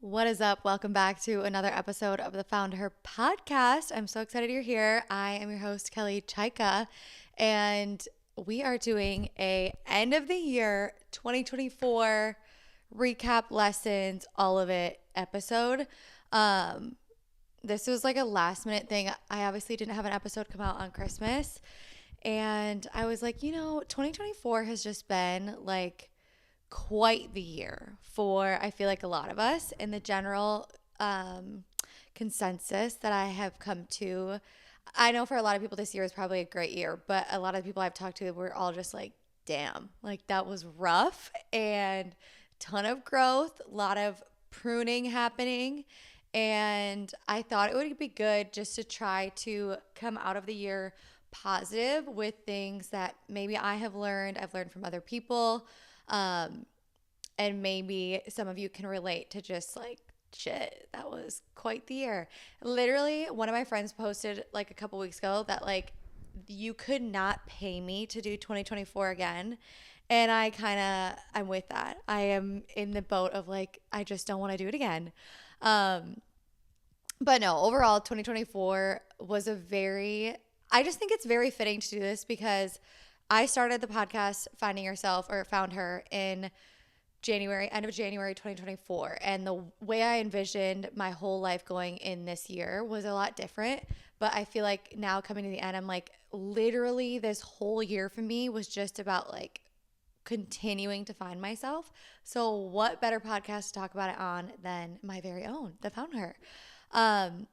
What is up? Welcome back to another episode of the Found Her podcast. I'm so excited you're here. I am your host, Kelly Chaika, and we are doing a end of the year 2024 recap lessons, all of it episode. Um, this was like a last minute thing. I obviously didn't have an episode come out on Christmas, and I was like, 2024 has just been like quite the year for I feel like a lot of us, and the general consensus that I have come to. I know for a lot of people this year is probably a great year, but a lot of people I've talked to were all just like, damn, like that was rough and ton of growth, a lot of pruning happening. And I thought it would be good just to try to come out of the year positive with things that maybe I've learned from other people. Um, and maybe some of you can relate to just like, shit, that was quite the year. Literally, one of my friends posted like a couple weeks ago that like you could not pay me to do 2024 again. And I'm with that. I am in the boat of like, I just don't want to do it again. Um, but no, overall, 2024 was I just think it's very fitting to do this because I started the podcast Finding Yourself or Found Her in end of January 2024. And the way I envisioned my whole life going in this year was a lot different. But I feel like now coming to the end, I'm like, literally, this whole year for me was just about like continuing to find myself. So, what better podcast to talk about it on than my very own, The Found Her? Um,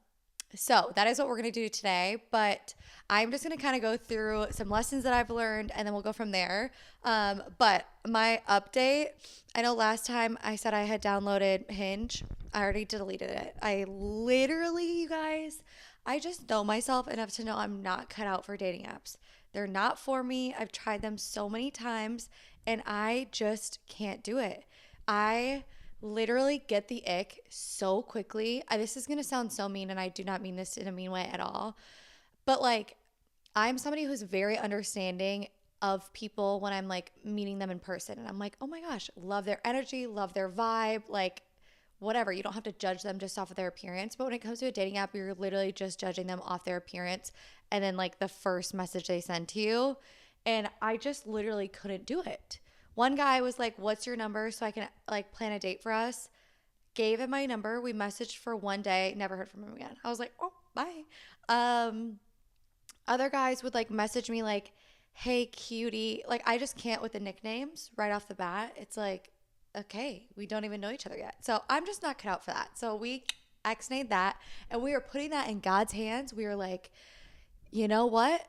so that is what we're going to do today, but I'm just going to kind of go through some lessons that I've learned and then we'll go from there. But my update, I know last time I said I had downloaded Hinge. I already deleted it. I literally, you guys, I just know myself enough to know I'm not cut out for dating apps. They're not for me. I've tried them so many times and I just can't do it. I literally get the ick so quickly. This is going to sound so mean, and I do not mean this in a mean way at all. But like, I'm somebody who's very understanding of people when I'm like meeting them in person. And I'm like, oh my gosh, love their energy, love their vibe, like whatever. You don't have to judge them just off of their appearance. But when it comes to a dating app, you're literally just judging them off their appearance and then like the first message they send to you. And I just literally couldn't do it. One guy was like, what's your number so I can like plan a date for us? Gave him my number. We messaged for one day, never heard from him again. I was like, oh, bye. Um, Other guys would like message me like, hey, cutie. Like, I just can't with the nicknames right off the bat. It's like, okay, we don't even know each other yet. So I'm just not cut out for that. So we ex-nayed that and we were putting that in God's hands. We were like, you know what?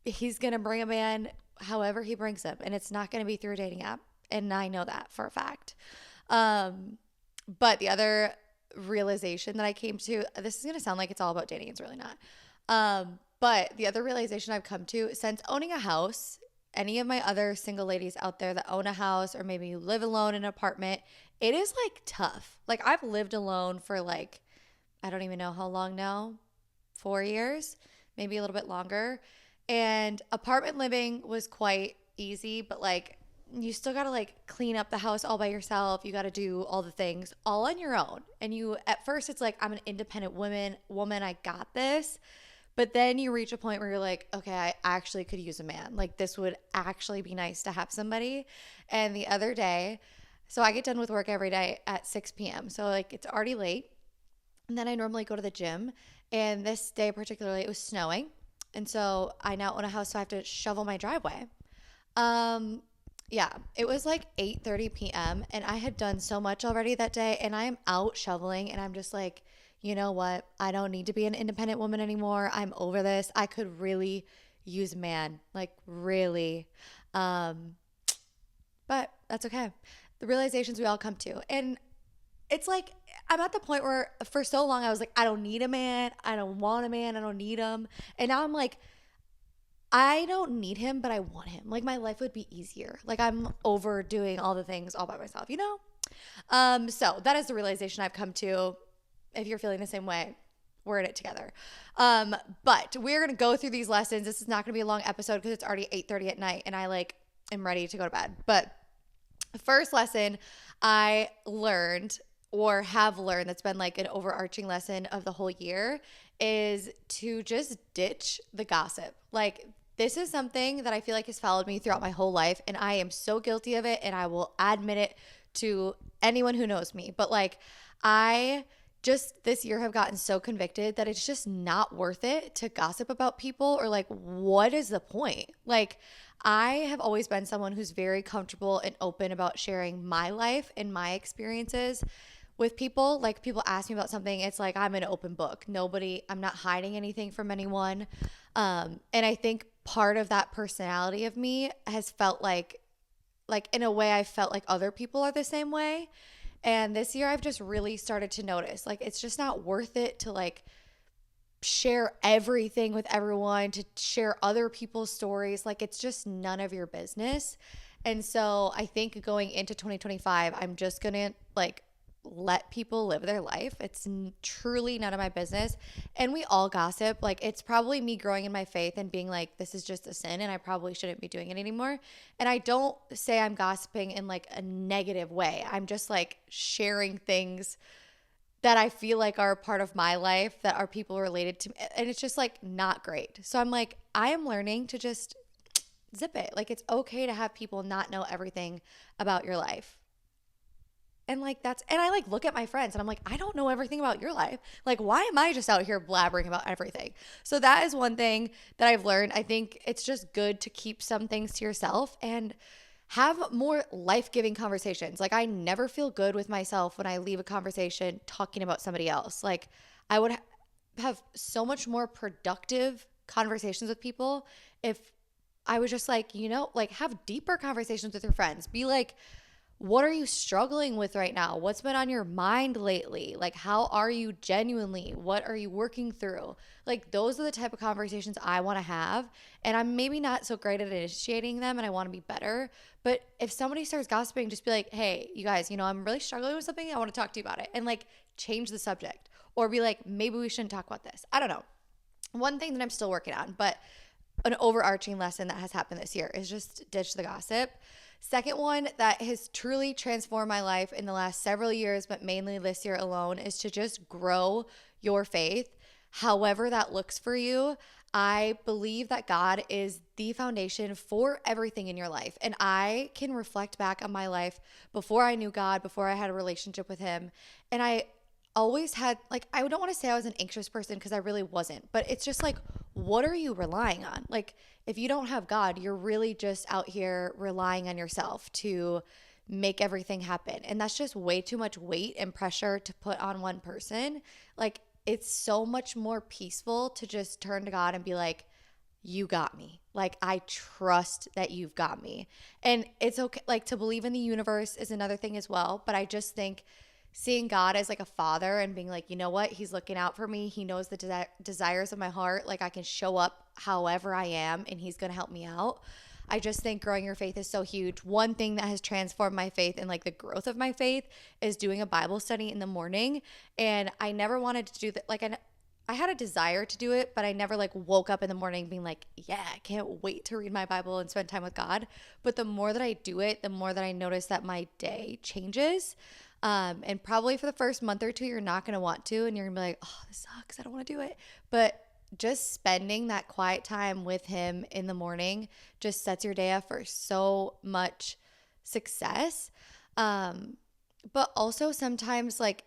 He's going to bring a man however he brings him, and it's not going to be through a dating app. And I know that for a fact. Um, but the other realization that I came to, this is going to sound like it's all about dating. It's really not. But the other realization I've come to since owning a house, any of my other single ladies out there that own a house or maybe you live alone in an apartment, it is like tough. Like I've lived alone for like, I don't even know how long now, 4 years, maybe a little bit longer. And apartment living was quite easy, but like you still got to like clean up the house all by yourself. You got to do all the things all on your own. And you at first it's like I'm an independent woman, I got this. But then you reach a point where you're like, okay, I actually could use a man. Like this would actually be nice to have somebody. And the other day, so I get done with work every day at 6 p.m. So like it's already late. And then I normally go to the gym. And this day particularly, it was snowing. And so I now own a house, so I have to shovel my driveway. Um, yeah, it was like 8:30 p.m. and I had done so much already that day and I am out shoveling and I'm just like, you know what? I don't need to be an independent woman anymore. I'm over this. I could really use a man, like really. Um, but that's okay. The realizations we all come to. And it's like I'm at the point where for so long I was like, I don't need a man. I don't want a man. I don't need him. And now I'm like, I don't need him, but I want him. Like my life would be easier. Like I'm over doing all the things all by myself, you know? So that is the realization I've come to. If you're feeling the same way, we're in it together. But we're gonna go through these lessons. This is not gonna be a long episode because it's already 8:30 at night and I like am ready to go to bed. But the first lesson I learned or have learned, that's been like an overarching lesson of the whole year, is to just ditch the gossip. Like, this is something that I feel like has followed me throughout my whole life, and I am so guilty of it, and I will admit it to anyone who knows me. But like, I just this year have gotten so convicted that it's just not worth it to gossip about people, or like, what is the point? Like, I have always been someone who's very comfortable and open about sharing my life and my experiences with people. Like, people ask me about something, it's like I'm an open book. I'm not hiding anything from anyone. And I think part of that personality of me has felt like in a way I felt like other people are the same way. And this year I've just really started to notice, like, it's just not worth it to like share everything with everyone, to share other people's stories. Like, it's just none of your business. And so I think going into 2025, I'm just going to like let people live their life. It's truly none of my business. And we all gossip. Like, it's probably me growing in my faith and being like, this is just a sin and I probably shouldn't be doing it anymore. And I don't say I'm gossiping in like a negative way. I'm just like sharing things that I feel like are a part of my life that are people related to me. And it's just like not great. So I'm like, I am learning to just zip it. Like, it's okay to have people not know everything about your life. And like, and I like look at my friends and I'm like, I don't know everything about your life. Like, why am I just out here blabbering about everything? So that is one thing that I've learned. I think it's just good to keep some things to yourself and have more life-giving conversations. Like, I never feel good with myself when I leave a conversation talking about somebody else. Like, I would have so much more productive conversations with people if I was just like, like, have deeper conversations with your friends. Be like, what are you struggling with right now? What's been on your mind lately? Like, how are you genuinely? What are you working through? Like, those are the type of conversations I want to have. And I'm maybe not so great at initiating them and I want to be better. But if somebody starts gossiping, just be like, hey, you guys, I'm really struggling with something. I want to talk to you about it. And like, change the subject. Or be like, maybe we shouldn't talk about this. I don't know. One thing that I'm still working on, but an overarching lesson that has happened this year is just ditch the gossip. Second one that has truly transformed my life in the last several years, but mainly this year alone, is to just grow your faith, however that looks for you. I believe that God is the foundation for everything in your life. And I can reflect back on my life before I knew God, before I had a relationship with Him. And I always had, like, I don't want to say I was an anxious person because I really wasn't, but it's just like, what are you relying on? Like, if you don't have God, you're really just out here relying on yourself to make everything happen. And that's just way too much weight and pressure to put on one person. Like, it's so much more peaceful to just turn to God and be like, you got me. Like, I trust that you've got me. And it's okay. Like, to believe in the universe is another thing as well. But I just think seeing God as like a father and being like, you know what, He's looking out for me. He knows the desires of my heart. Like, I can show up however I am and He's going to help me out. I just think growing your faith is so huge. One thing that has transformed my faith and like the growth of my faith is doing a Bible study in the morning. And I never wanted to do that. Like, I had a desire to do it, but I never like woke up in the morning being like, yeah, I can't wait to read my Bible and spend time with God. But the more that I do it, the more that I notice that my day changes. And probably for the first month or two, you're not going to want to, and you're going to be like, oh, this sucks, I don't want to do it. But just spending that quiet time with Him in the morning just sets your day up for so much success. But also sometimes like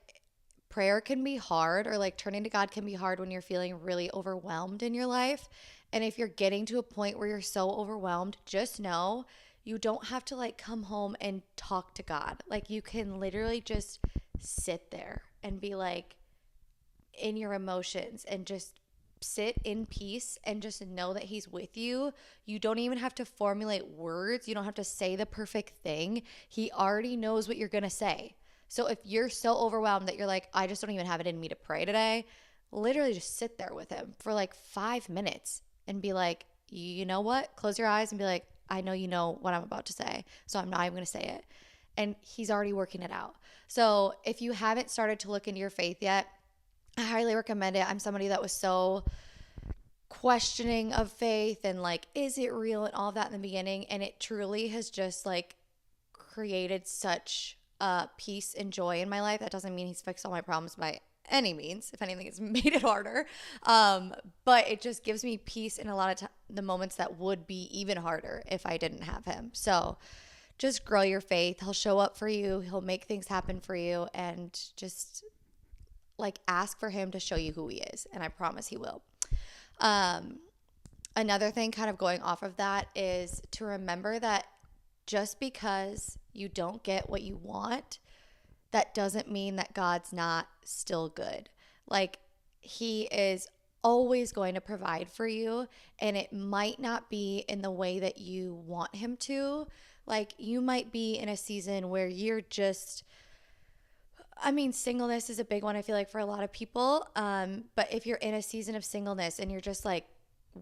prayer can be hard, or like turning to God can be hard when you're feeling really overwhelmed in your life. And if you're getting to a point where you're so overwhelmed, just know you don't have to like come home and talk to God. Like, you can literally just sit there and be like in your emotions and just sit in peace and just know that He's with you. You don't even have to formulate words. You don't have to say the perfect thing. He already knows what you're going to say. So if you're so overwhelmed that you're like, I just don't even have it in me to pray today, literally just sit there with Him for like 5 minutes and be like, you know what? Close your eyes and be like, I know you know what I'm about to say, so I'm not even going to say it. And He's already working it out. So if you haven't started to look into your faith yet, I highly recommend it. I'm somebody that was so questioning of faith and like, is it real and all of that in the beginning. And it truly has just like created such peace and joy in my life. That doesn't mean he's fixed all my problems by any means. If anything, it's made it harder. But it just gives me peace in a lot of the moments that would be even harder if I didn't have him. So just grow your faith. He'll show up for you. He'll make things happen for you, and just like ask for him to show you who he is. And I promise he will. Another thing kind of going off of that is to remember that just because you don't get what you want, that doesn't mean that God's not still good. Like, he is always going to provide for you, and it might not be in the way that you want him to. Like, you might be in a season where you're just, I mean, singleness is a big one, I feel like, for a lot of people. But if you're in a season of singleness and you're just like,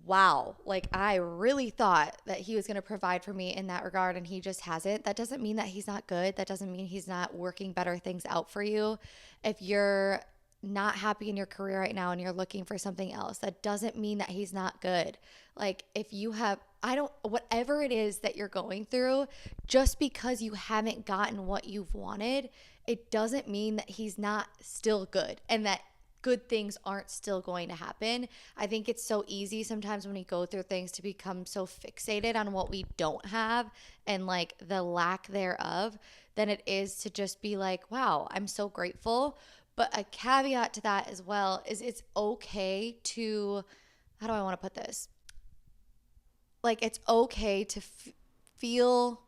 wow, like I really thought that he was going to provide for me in that regard and he just hasn't. That doesn't mean that he's not good. That doesn't mean he's not working better things out for you. If you're not happy in your career right now and you're looking for something else, that doesn't mean that he's not good. Like, if you have, whatever it is that you're going through, just because you haven't gotten what you've wanted, it doesn't mean that he's not still good and that good things aren't still going to happen. I think it's so easy sometimes when we go through things to become so fixated on what we don't have and like the lack thereof than it is to just be like, wow, I'm so grateful. But a caveat to that as well is it's okay to, how do I want to put this? Like, it's okay to feel,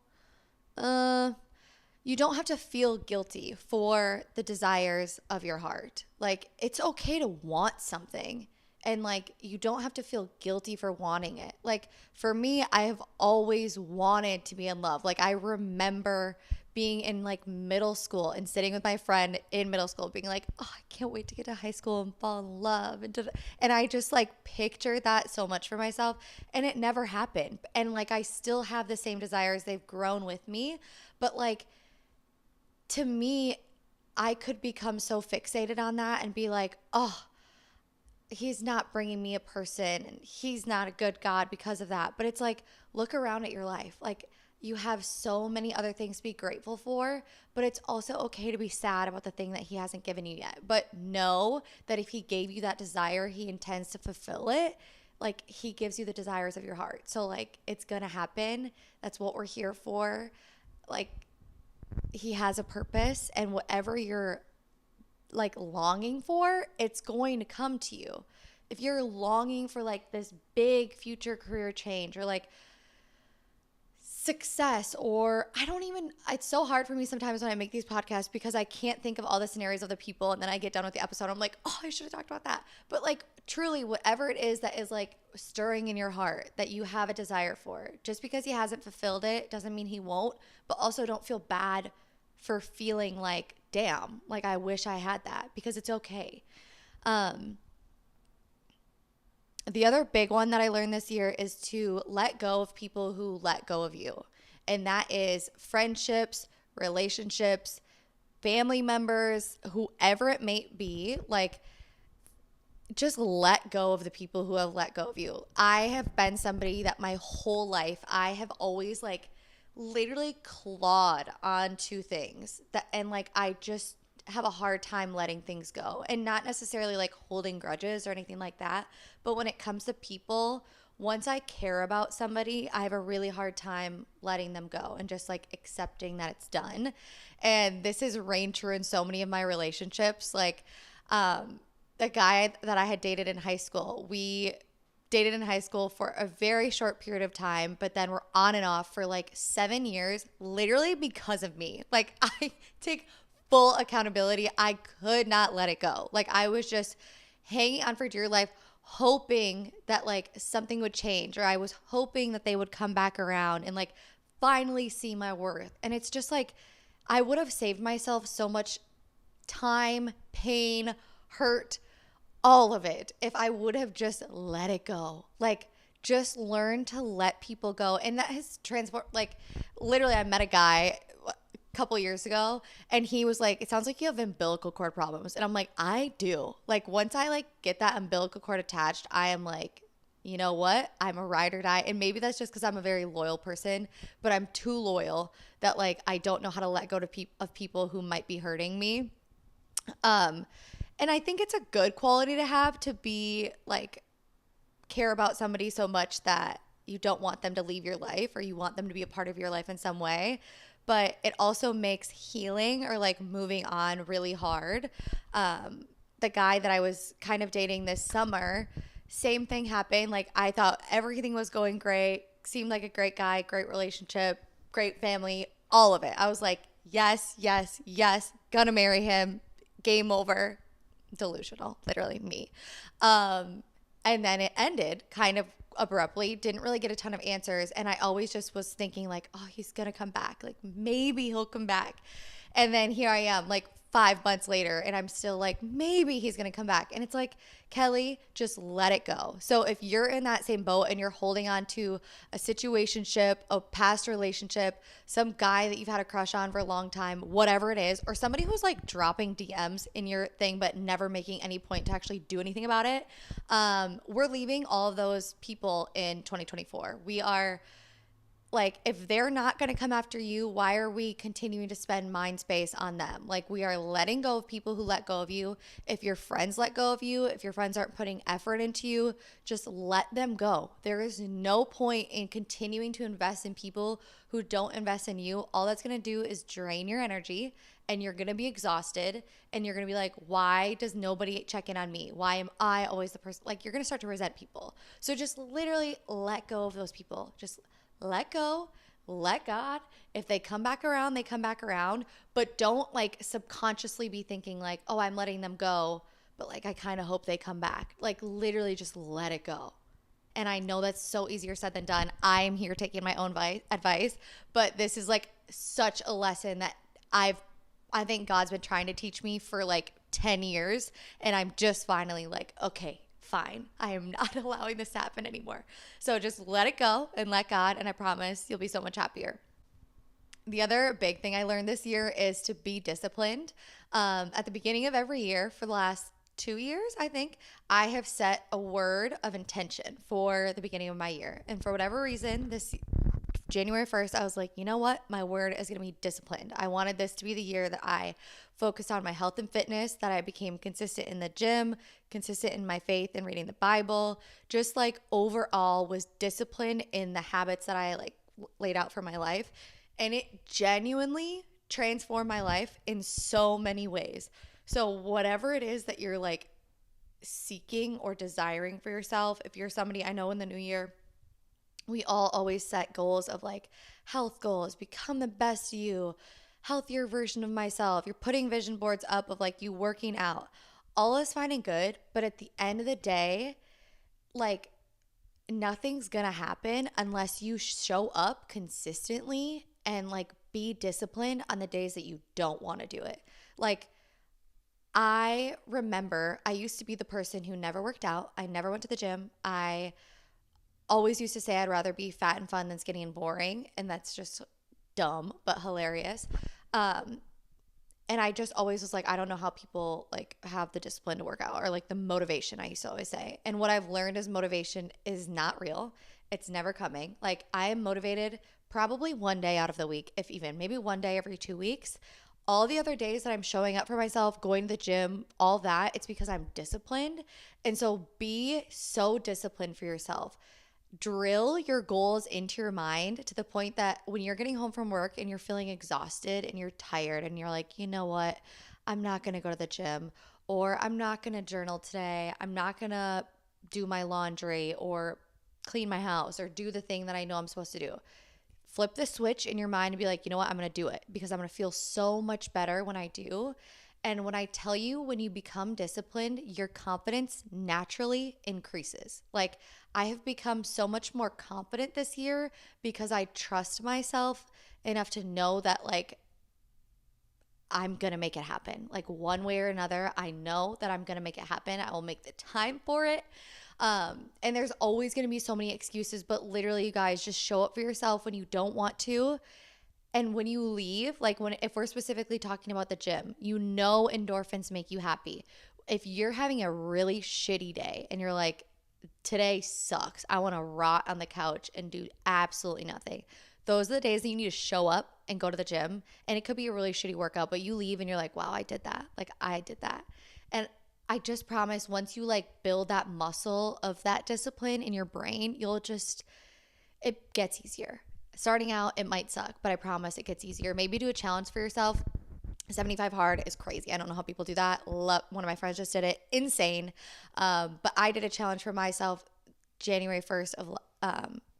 you don't have to feel guilty for the desires of your heart. Like, it's okay to want something, and like, you don't have to feel guilty for wanting it. Like, for me, I have always wanted to be in love. Like, I remember being in like middle school and sitting with my friend in middle school being like, oh, I can't wait to get to high school and fall in love. And I just like pictured that so much for myself, and it never happened. And like, I still have the same desires. They've grown with me, but like, to me, I could become so fixated on that and be like, oh, he's not bringing me a person and he's not a good God because of that. But it's like, look around at your life. Like, you have so many other things to be grateful for, but it's also okay to be sad about the thing that he hasn't given you yet. But know that if he gave you that desire, he intends to fulfill it. Like, he gives you the desires of your heart. So like, it's going to happen. That's what we're here for. Like, he has a purpose, and whatever you're like longing for, it's going to come to you. If you're longing for like this big future career change or like success, or it's so hard for me sometimes when I make these podcasts because I can't think of all the scenarios of the people, and then I get done with the episode, I'm like, oh, I should have talked about that. But like, truly, whatever it is that is like stirring in your heart that you have a desire for, just because he hasn't fulfilled it doesn't mean he won't. But also, don't feel bad for feeling like, damn, like I wish I had that, because it's okay. The other big one that I learned this year is to let go of people who let go of you. And that is friendships, relationships, family members, whoever it may be. Like, just let go of the people who have let go of you. I have been somebody that my whole life, I have always like literally clawed onto things that, and like, I just have a hard time letting things go, and not necessarily like holding grudges or anything like that. But when it comes to people, once I care about somebody, I have a really hard time letting them go and just like accepting that it's done. And this has reigned true in so many of my relationships. Like, the guy that I had dated in high school, we dated in high school for a very short period of time, but then we're on and off for like 7 years, literally because of me. Like, I take full accountability. I could not let it go. Like, I was just hanging on for dear life, hoping that like something would change, or I was hoping that they would come back around and like finally see my worth. And it's just like, I would have saved myself so much time, pain, hurt, all of it, if I would have just let it go. Like, just learn to let people go. And that has transformed, like, literally, I met a guy a couple years ago, and he was like, it sounds like you have umbilical cord problems. And I'm like, I do. Like, once I like get that umbilical cord attached, I am like you know what? I'm a ride or die. And maybe that's just because I'm a very loyal person, but I'm too loyal that like I don't know how to let go of people who might be hurting me. Um, and I think it's a good quality to have, to be like care about somebody so much that you don't want them to leave your life, or you want them to be a part of your life in some way. But it also makes healing or like moving on really hard. The guy that I was kind of dating this summer, same thing happened. Like I thought everything was going great, seemed like a great guy, great relationship, great family, all of it. I was like, yes, yes, yes, gonna marry him, game over. Delusional, literally me. And then it ended kind of abruptly, didn't really get a ton of answers. And I always just was thinking, like, oh, he's going to come back. Like, maybe he'll come back. And then here I am, like 5 months later, and I'm still like, maybe he's going to come back. And it's like, Kelly, just let it go. So if you're in that same boat and you're holding on to a situationship, a past relationship, some guy that you've had a crush on for a long time, whatever it is, or somebody who's like dropping DMs in your thing but never making any point to actually do anything about it, we're leaving all of those people in 2024. We are like, if they're not going to come after you, why are we continuing to spend mind space on them? Like, we are letting go of people who let go of you. If your friends let go of you, if your friends aren't putting effort into you, just let them go. There is no point in continuing to invest in people who don't invest in you. All that's going to do is drain your energy, and you're going to be exhausted, and you're going to be like, why does nobody check in on me? Why am I always the person? Like, you're going to start to resent people. So just literally let go of those people. Just let go, let God. If they come back around, they come back around. But don't like subconsciously be thinking like, oh, I'm letting them go, but like I kind of hope they come back. Like literally just let it go. And I know that's so easier said than done. I am here taking my own advice, but this is like such a lesson that I think God's been trying to teach me for like 10 years. And I'm just finally like, okay, fine. I am not allowing this to happen anymore. So just let it go and let God, and I promise you'll be so much happier. The other big thing I learned this year is to be disciplined. At the beginning of every year for the last 2 years, I think, I have set a word of intention for the beginning of my year. And for whatever reason, this January 1st, I was like, you know what? My word is going to be disciplined. I wanted this to be the year that I focused on my health and fitness, that I became consistent in the gym, consistent in my faith and reading the Bible, just like overall was disciplined in the habits that I like laid out for my life. And it genuinely transformed my life in so many ways. So whatever it is that you're like seeking or desiring for yourself, if you're somebody, I know in the new year, we all always set goals of like health goals, become the best you, healthier version of myself. You're putting vision boards up of like you working out. All is fine and good, but at the end of the day, like nothing's gonna happen unless you show up consistently and like be disciplined on the days that you don't want to do it. Like I remember I used to be the person who never worked out. I never went to the gym. I always used to say I'd rather be fat and fun than skinny and boring. And that's just dumb, but hilarious. And I just always was like, I don't know how people like have the discipline to work out, or like the motivation, I used to always say. And what I've learned is motivation is not real. It's never coming. Like I am motivated probably one day out of the week, if even, maybe one day every 2 weeks. All the other days that I'm showing up for myself, going to the gym, all that, it's because I'm disciplined. And so be so disciplined for yourself. Drill your goals into your mind to the point that when you're getting home from work and you're feeling exhausted and you're tired and you're like, you know what, I'm not going to go to the gym, or I'm not going to journal today. I'm not going to do my laundry or clean my house or do the thing that I know I'm supposed to do. Flip the switch in your mind and be like, you know what, I'm going to do it because I'm going to feel so much better when I do. And when I tell you, when you become disciplined, your confidence naturally increases. Like I have become so much more confident this year because I trust myself enough to know that like I'm going to make it happen. Like one way or another, I know that I'm going to make it happen. I will make the time for it. And there's always going to be so many excuses, but literally you guys just show up for yourself when you don't want to. And when you leave, like if we're specifically talking about the gym, you know endorphins make you happy. If you're having a really shitty day and you're like, today sucks. I want to rot on the couch and do absolutely nothing. Those are the days that you need to show up and go to the gym. And it could be a really shitty workout, but you leave and you're like, wow, I did that. Like, I did that. And I just promise once you like build that muscle of that discipline in your brain, it gets easier. Starting out, it might suck, but I promise it gets easier. Maybe do a challenge for yourself. 75 hard is crazy. I don't know how people do that. One of my friends just did it. Insane. But I did a challenge for myself January 1st of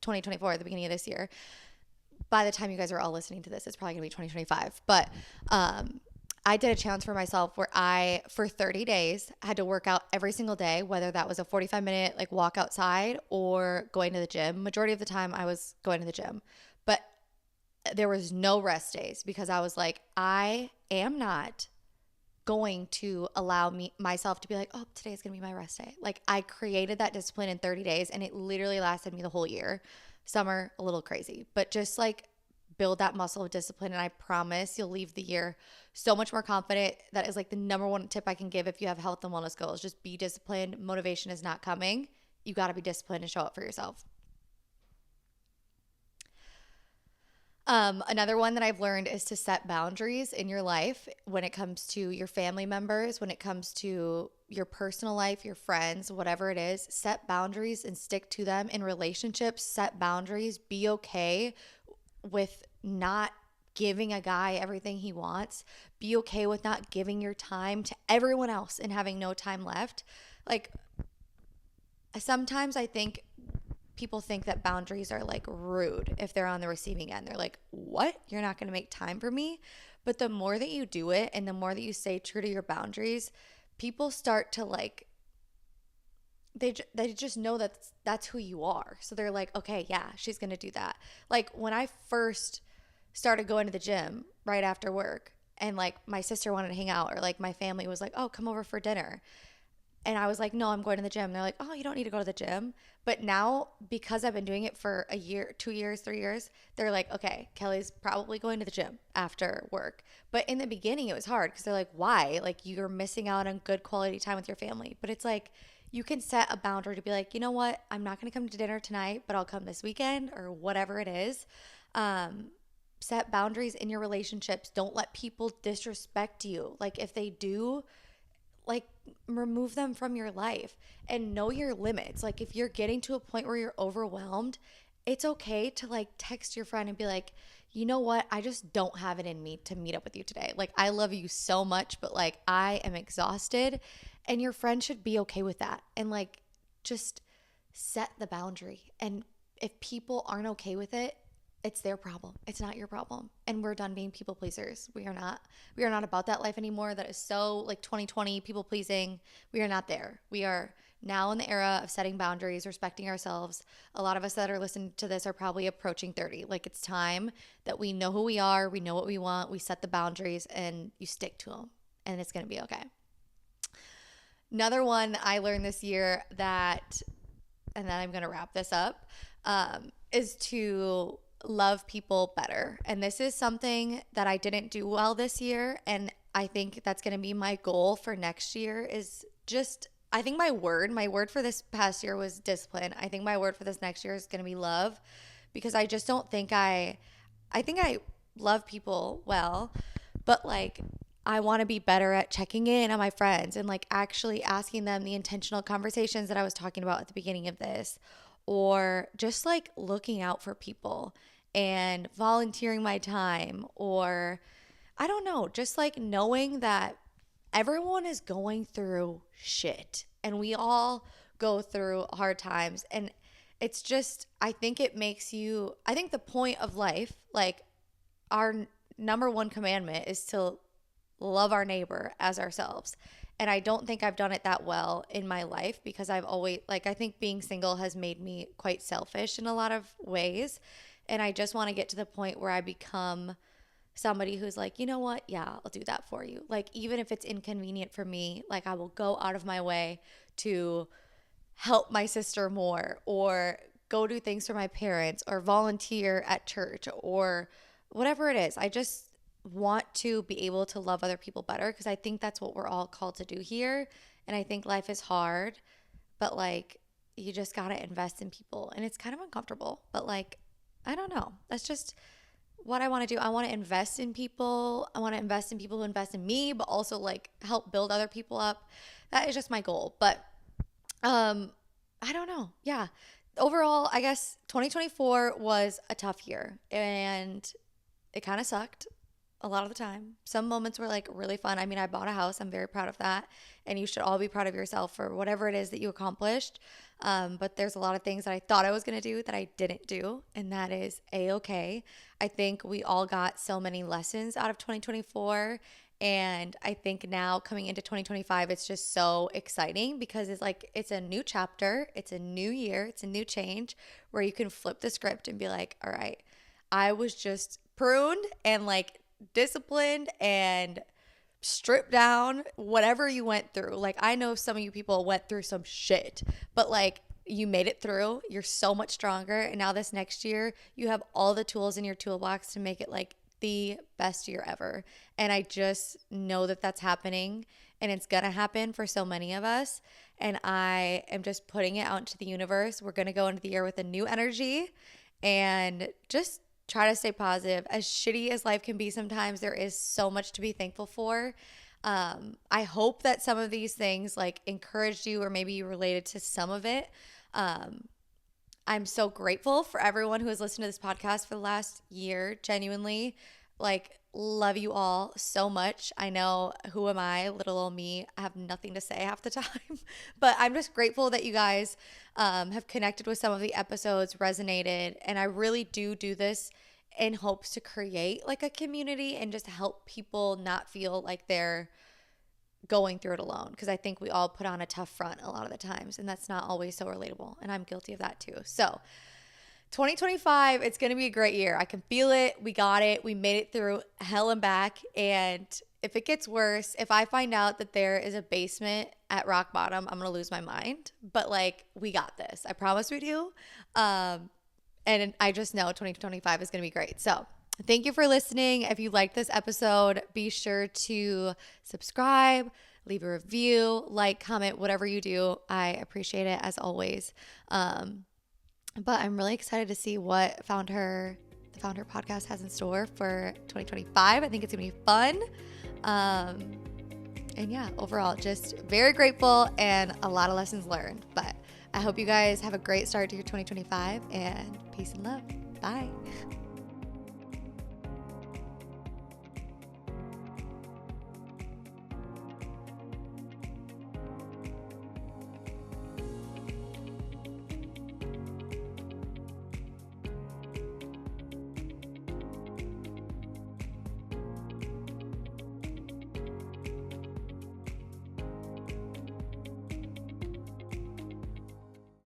2024, at the beginning of this year. By the time you guys are all listening to this, it's probably going to be 2025. But I did a challenge for myself where I, for 30 days, had to work out every single day, whether that was a 45-minute like walk outside or going to the gym. Majority of the time I was going to the gym. But there was no rest days because I was like, I am not going to allow myself to be like, oh, today's going to be my rest day. Like, I created that discipline in 30 days and it literally lasted me the whole year. Summer, a little crazy, but just like build that muscle of discipline. And I promise you'll leave the year so much more confident. That is like the number one tip I can give if you have health and wellness goals. Just be disciplined. Motivation is not coming. You got to be disciplined and show up for yourself. Another one that I've learned is to set boundaries in your life when it comes to your family members, when it comes to your personal life, your friends, whatever it is. Set boundaries and stick to them. In relationships, set boundaries. Be okay with not giving a guy everything he wants. Be okay with not giving your time to everyone else and having no time left. Like, sometimes I think people think that boundaries are like rude if they're on the receiving end. They're like, what? You're not going to make time for me? But the more that you do it and the more that you stay true to your boundaries, people start to like, they just know that that's who you are. So they're like, okay, yeah, she's going to do that. Like, when I first started going to the gym right after work and like my sister wanted to hang out, or like my family was like, oh, come over for dinner. And I was like, no, I'm going to the gym. They're like, oh, you don't need to go to the gym. But now, because I've been doing it for a year, 2 years, 3 years, they're like, okay, Kelly's probably going to the gym after work. But in the beginning, it was hard because they're like, why? Like, you're missing out on good quality time with your family. But it's like, you can set a boundary to be like, you know what? I'm not going to come to dinner tonight, but I'll come this weekend or whatever it is. Set boundaries in your relationships. Don't let people disrespect you. Like, if they do, like, remove them from your life and know your limits. Like, if you're getting to a point where you're overwhelmed, it's okay to like text your friend and be like, you know what? I just don't have it in me to meet up with you today. Like, I love you so much, but like, I am exhausted. And your friend should be okay with that. And like, just set the boundary. And if people aren't okay with it, it's their problem. It's not your problem. And we're done being people pleasers. We are not about that life anymore. That is so like 2020 people pleasing. We are not there. We are now in the era of setting boundaries, respecting ourselves. A lot of us that are listening to this are probably approaching 30. Like, it's time that we know who we are. We know what we want. We set the boundaries and you stick to them, and it's going to be okay. Another one I learned this year that, and then I'm going to wrap this up, is to love people better. And this is something that I didn't do well this year. And I think that's going to be my goal for next year is just, I think my word for this past year was discipline. I think my word for this next year is going to be love, because I just don't think I think I love people well, but like, I want to be better at checking in on my friends and like actually asking them the intentional conversations that I was talking about at the beginning of this, or just like looking out for people and volunteering my time, or I don't know, just like knowing that everyone is going through shit and we all go through hard times. And it's just, I think the point of life, like our number one commandment is to love our neighbor as ourselves. And I don't think I've done it that well in my life because I've always, like, I think being single has made me quite selfish in a lot of ways. And I just want to get to the point where I become somebody who's like, you know what? Yeah, I'll do that for you. Like, even if it's inconvenient for me, like, I will go out of my way to help my sister more, or go do things for my parents, or volunteer at church, or whatever it is. I just want to be able to love other people better because I think that's what we're all called to do here. And I think life is hard, but like, you just got to invest in people. And it's kind of uncomfortable, but like, I don't know. That's just what I want to do. I want to invest in people. I want to invest in people who invest in me, but also like help build other people up. That is just my goal. But I don't know. Yeah. Overall, I guess 2024 was a tough year and it kind of sucked a lot of the time. Some moments were like really fun. I mean, I bought a house. I'm very proud of that. And you should all be proud of yourself for whatever it is that you accomplished. But there's a lot of things that I thought I was going to do that I didn't do. And that is A-okay. I think we all got so many lessons out of 2024. And I think now coming into 2025, it's just so exciting because it's like, it's a new chapter. It's a new year. It's a new change where you can flip the script and be like, all right, I was just pruned and like disciplined and stripped down, whatever you went through. Like, I know some of you people went through some shit, but like, you made it through. You're so much stronger. And now this next year, you have all the tools in your toolbox to make it like the best year ever. And I just know that that's happening and it's going to happen for so many of us. And I am just putting it out into the universe. We're going to go into the year with a new energy and just try to stay positive. As shitty as life can be sometimes, there is so much to be thankful for. I hope that some of these things like encouraged you or maybe you related to some of it. I'm so grateful for everyone who has listened to this podcast for the last year. Genuinely, like, love you all so much. I know, who am I? Little old me. I have nothing to say half the time, but I'm just grateful that you guys have connected with some of the episodes, resonated, and I really do this in hopes to create like a community and just help people not feel like they're going through it alone, because I think we all put on a tough front a lot of the times, and that's not always so relatable, and I'm guilty of that too. So 2025, it's going to be a great year. I can feel it. We got it. We made it through hell and back. And if it gets worse, if I find out that there is a basement at rock bottom, I'm going to lose my mind. But like, we got this. I promise we do. And I just know 2025 is going to be great. So thank you for listening. If you liked this episode, be sure to subscribe, leave a review, like, comment, whatever you do. I appreciate it as always. But I'm really excited to see what the Founder podcast has in store for 2025. I think it's going to be fun. And yeah, overall, just very grateful and a lot of lessons learned. But I hope you guys have a great start to your 2025 and peace and love. Bye.